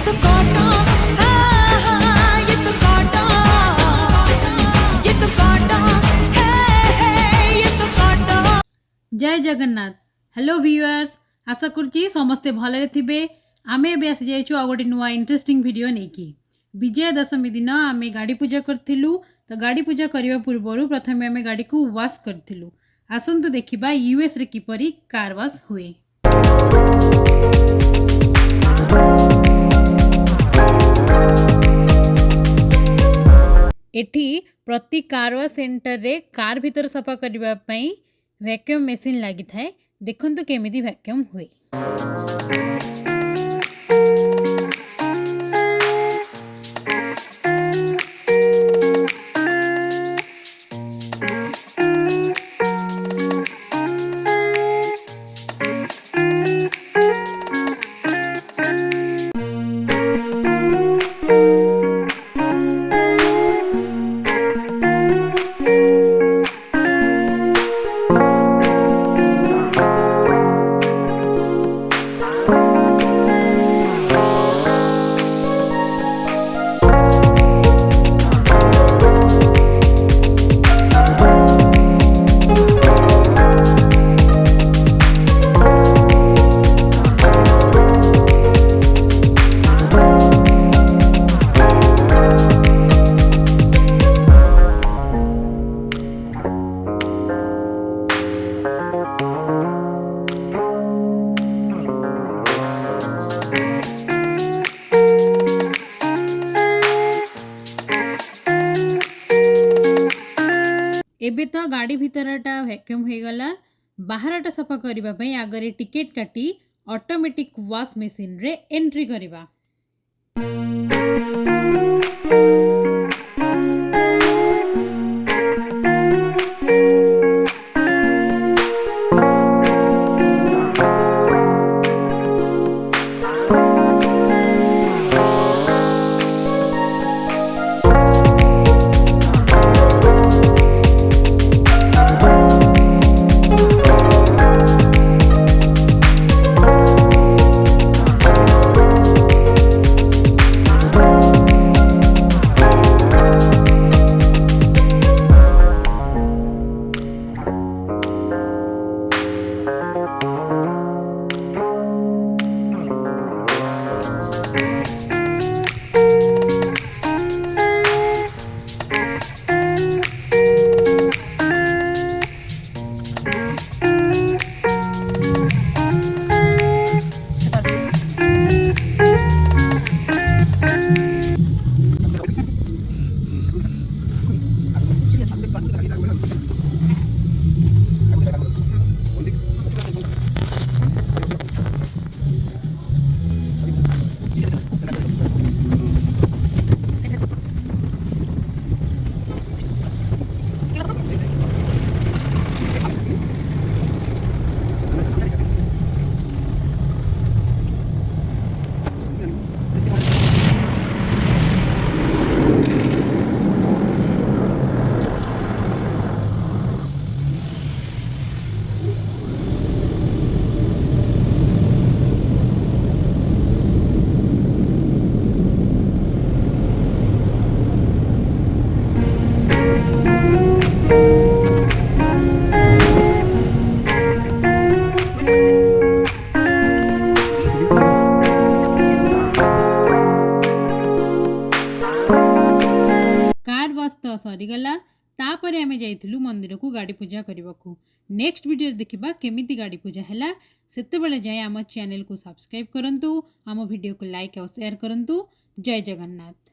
तो काटा, हाँ हाँ ये तो काटा, ये तो काटा है ये तो काटा। जय जगन्नाथ। हेलो व्यूअर्स, आशा करुच्ची समस्ते भलरे थिबे। आमे एबे आसी जाइछु आ गोटे नुआ इंटरेस्टिंग वीडियो नेकी। विजय दशमी दिन आमे गाड़ी पूजा करथिलु। तो गाड़ी पूजा करिवा पूर्वरु प्रथमे आमे गाड़ी को वाश करथिलु। आसंतु देखिबा यूएस रे किपरि कार वाश हुए। एठी प्रति कार वाश सेंटर रे कार भीतर सफा करिवा पई वैक्यूम मेसीन लगी थाए। देखंतु केमिति वैक्यूम हुए। एबे तो गाड़ी भीतरटा वैक्यूम हो गला। बाहरटा सफा करबा पई आगरे टिकेट काटी ऑटोमेटिक वॉश मशीन रे एंट्री करबा। कार वाश तो सरीगला। तापर आमे जाइथिलु मंदिर को गाड़ी पूजा करने को। नेक्स्ट वीडियो देखिबा केमिति गाड़ी पूजा हैला। सेतेबेले जाय आम चैनल को सब्सक्राइब करंतु, आम वीडियो को लाइक और शेयर करंतु। जय जगन्नाथ।